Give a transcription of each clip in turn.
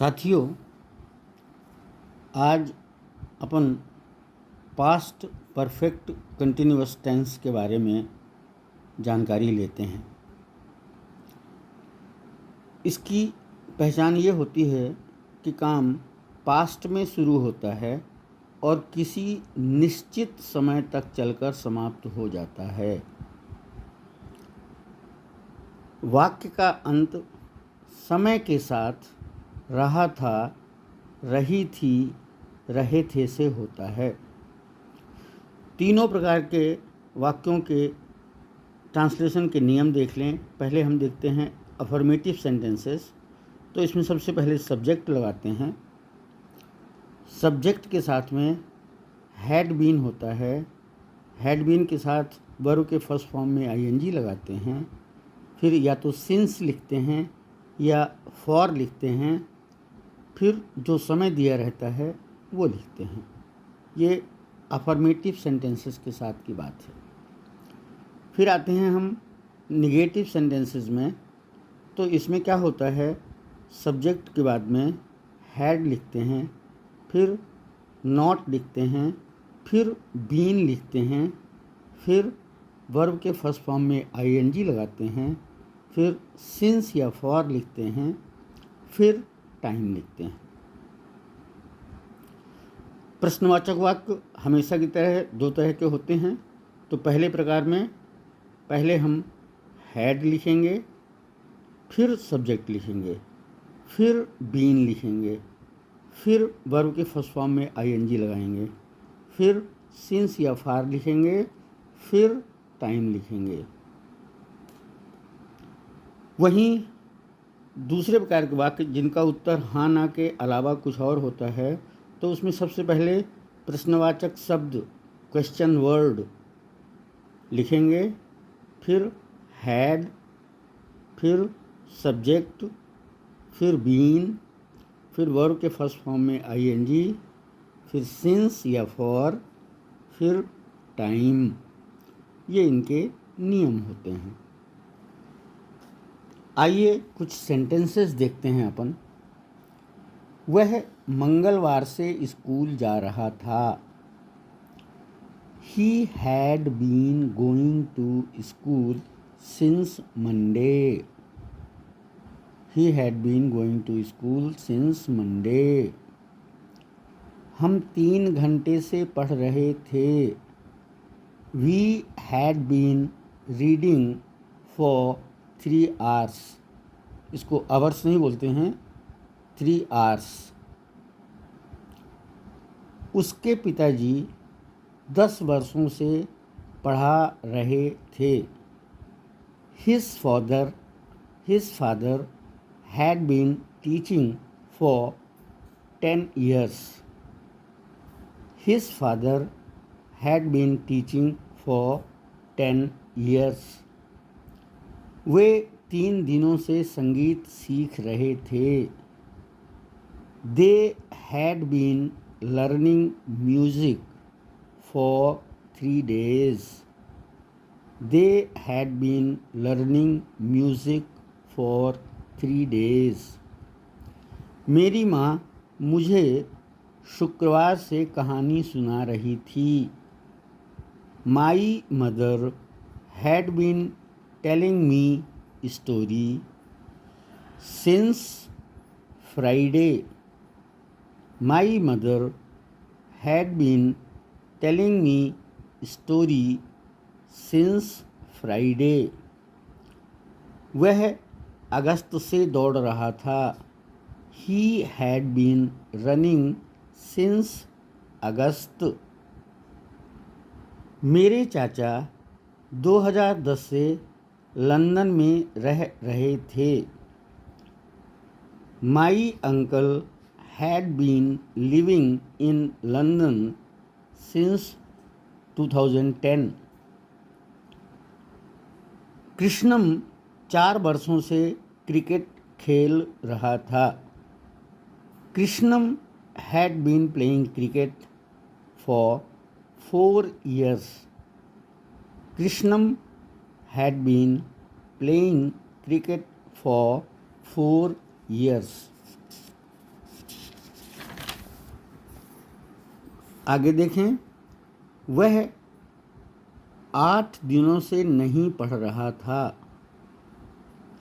साथियों, आज अपन past perfect continuous tense के बारे में जानकारी लेते हैं। इसकी पहचान ये होती है कि काम पास्ट में शुरू होता है और किसी निश्चित समय तक चलकर समाप्त हो जाता है। वाक्य का अंत समय के साथ रहा था, रही थी, रहे थे से होता है। तीनों प्रकार के वाक्यों के ट्रांसलेशन के नियम देख लें। पहले हम देखते हैं अफर्मेटिव सेंटेंसेस। तो इसमें सबसे पहले सब्जेक्ट लगाते हैं। सब्जेक्ट के साथ में हैड बीन होता है। हैड बीन के साथ वर्ब के फर्स्ट फॉर्म में आईएनजी लगाते हैं। फिर या तो सिंस लिखते हैं या फॉर लिखते हैं। फिर जो समय दिया रहता है वो लिखते हैं। ये अफर्मेटिव सेंटेंसेस के साथ की बात है। फिर आते हैं हम निगेटिव सेंटेंसेस में। तो इसमें क्या होता है, सब्जेक्ट के बाद में हैड लिखते हैं, फिर नॉट लिखते हैं, फिर बीन लिखते हैं, फिर वर्ब के फर्स्ट फॉर्म में आईएनजी लगाते हैं, फिर सिंस या फॉर लिखते हैं, फिर टाइम लिखते हैं। प्रश्नवाचक वाक्य हमेशा की तरह दो तरह के होते हैं। तो पहले प्रकार में पहले हम हैड लिखेंगे, फिर सब्जेक्ट लिखेंगे, फिर बीन लिखेंगे, फिर वर्ब के फर्स्ट फॉर्म में आईएनजी लगाएंगे, फिर सिंस या फॉर लिखेंगे, फिर टाइम लिखेंगे। वहीं दूसरे प्रकार के वाक्य जिनका उत्तर हाँ ना के अलावा कुछ और होता है, तो उसमें सबसे पहले प्रश्नवाचक शब्द क्वेश्चन वर्ड लिखेंगे, फिर हैड, फिर सब्जेक्ट, फिर बीन, फिर वर्ब के फर्स्ट फॉर्म में आईएनजी, फिर सिंस या फॉर, फिर टाइम। ये इनके नियम होते हैं। आइए कुछ सेंटेंसेस देखते हैं अपन। वह मंगलवार से स्कूल जा रहा था। He had been going to school since Monday. He had been going to school since Monday. हम 3 घंटे से पढ़ रहे थे। We had been reading for 3 hours. इसको आवर्स नहीं बोलते हैं, 3 hours. उसके पिताजी 10 वर्षों से पढ़ा रहे थे। His father had been teaching for 10 years. His father had been teaching for 10 years. वे 3 दिनों से संगीत सीख रहे थे। They had been learning music for 3 days. They had been learning music for 3 days. मेरी माँ मुझे शुक्रवार से कहानी सुना रही थी। My mother had been telling me story since Friday. My mother had been telling me story since Friday. वह अगस्त से दौड़ रहा था। He had been running since अगस्त। मेरे चाचा 2010 से लंदन में रह रहे थे। My uncle had been living in London since 2010. कृष्णम 4 वर्षों से क्रिकेट खेल रहा था। कृष्णम had been playing cricket for 4 years. Krishnam had been playing cricket for 4 years. आगे देखें, वह 8 दिनों से नहीं पढ़ रहा था।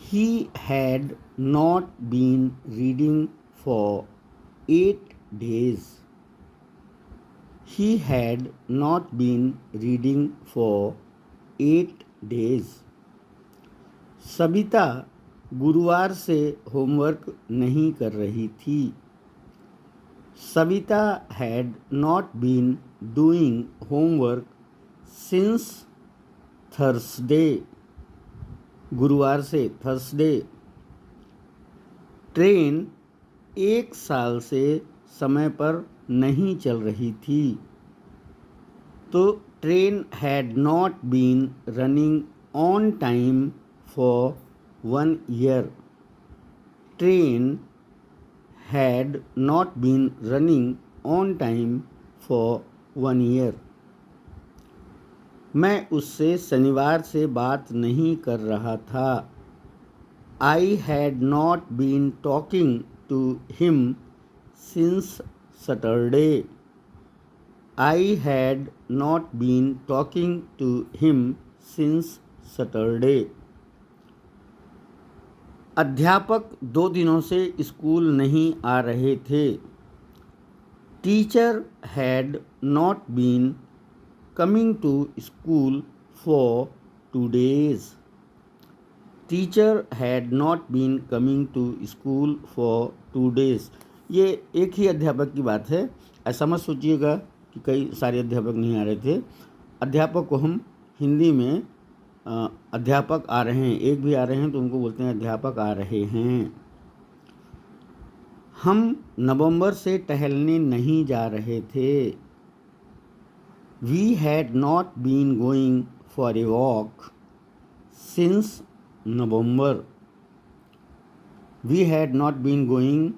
He had not been reading for 8 days. He had not been reading for 8 days. Sabita गुरुवार से होमवर्क नहीं कर रही थी। Sabita had not been doing homework since Thursday. गुरुवार से थर्सडे। ट्रेन 1 साल से समय पर नहीं चल रही थी। तो train had not been running on time for 1 year. Train had not been running on time for 1 year. मैं उससे शनिवार से बात नहीं कर रहा था। I had not been talking to him since Saturday. I had not been talking to him since Saturday. अध्यापक 2 दिनों से स्कूल नहीं आ रहे थे। Teacher had not been coming to school for 2 days. Teacher had not been coming to school for 2 days. ये एक ही अध्यापक की बात है, ऐसा मत सोचिएगा कि कई सारे अध्यापक नहीं आ रहे थे। अध्यापक को हम हिंदी में अध्यापक आ रहे हैं, एक भी आ रहे हैं तो उनको बोलते हैं अध्यापक आ रहे हैं। हम नवंबर से टहलने नहीं जा रहे थे। We had not been going for a walk since November. We had not been going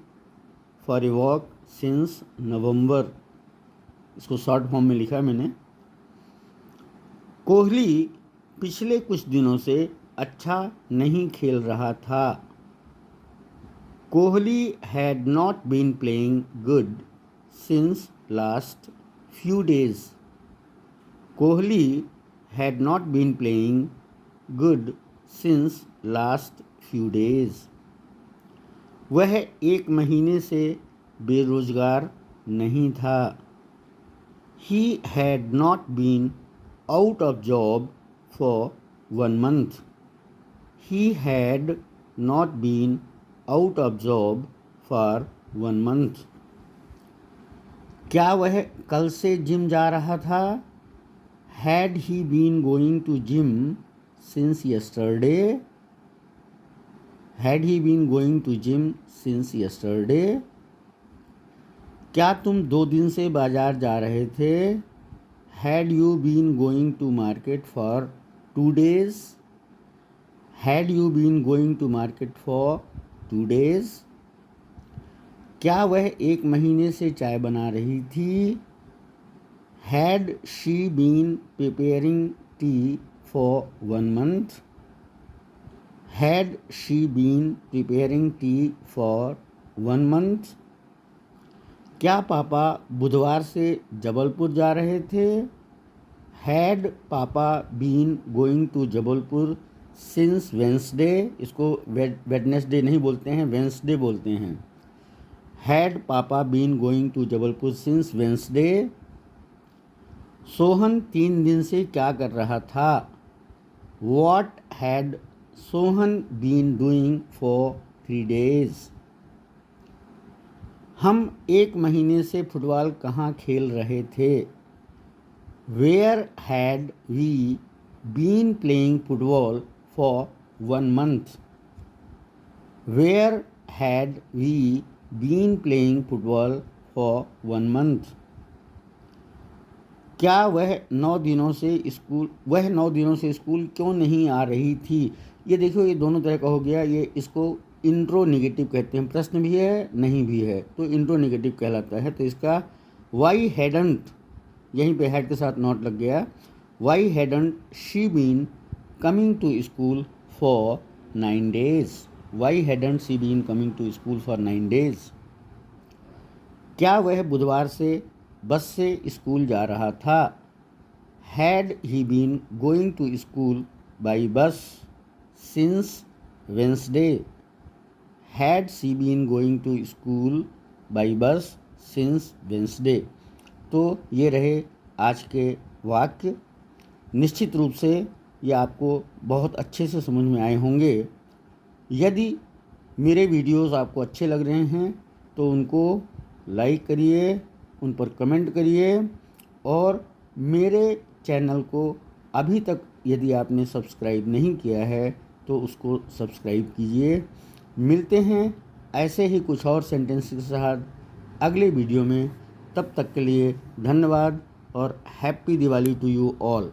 for a walk since November. इसको शॉर्ट फॉर्म में लिखा है मैंने। कोहली पिछले कुछ दिनों से अच्छा नहीं खेल रहा था। Kohli had not been playing good since last few days. Kohli had not been playing good since last few days. वह 1 महीने से बेरोजगार नहीं था। He had not been out of job for 1 month. He had not been out of job for 1 month. क्या वह कल से जिम जा रहा था? Had he been going to gym since yesterday? Had he been going to gym since yesterday? क्या तुम 2 दिन से बाजार जा रहे थे? Had you been going to market for 2 days? Had you been going to market for 2 days? क्या वह 1 महीने से चाय बना रही थी? Had she been preparing tea for 1 month? Had she been preparing tea for 1 month? क्या पापा बुधवार से जबलपुर जा रहे थे? Had papa been going to Jabalpur since Wednesday. इसको वेडनेसडे नहीं बोलते हैं, वेंसडे बोलते हैं। Had papa been going to Jabalpur since Wednesday. Sohan 3 दिन से क्या कर रहा था? What had Sohan been doing for 3 days? हम 1 महीने से फुटबॉल कहाँ खेल रहे थे? Where had we been playing football for 1 month? Where had we been playing football for 1 month? क्या वह 9 दिनों से स्कूल क्यों नहीं आ रही थी? ये देखो, ये दोनों तरह का हो गया। ये इसको इंट्रो नेगेटिव कहते हैं, प्रश्न भी है नहीं भी है तो इंट्रो नेगेटिव कहलाता है। तो इसका वाई हैडंट, यहीं पे हैड के साथ नॉट लग गया। Why hadn't she been coming to school for 9 days? Why hadn't she been coming to school for 9 days? क्या वह बुधवार से बस से स्कूल जा रहा था। Had he been going to school by bus since Wednesday. Had she been going to school by bus since Wednesday. तो ये रहे आज के वाक्य। निश्चित रूप से ये आपको बहुत अच्छे से समझ में आए होंगे। यदि मेरे वीडियोस आपको अच्छे लग रहे हैं तो उनको लाइक करिए, उन पर कमेंट करिए और मेरे चैनल को अभी तक यदि आपने सब्सक्राइब नहीं किया है तो उसको सब्सक्राइब कीजिए। मिलते हैं ऐसे ही कुछ और सेंटेंस के साथ अगले वीडियो में। तब तक के लिए धन्यवाद और happy Diwali to you all.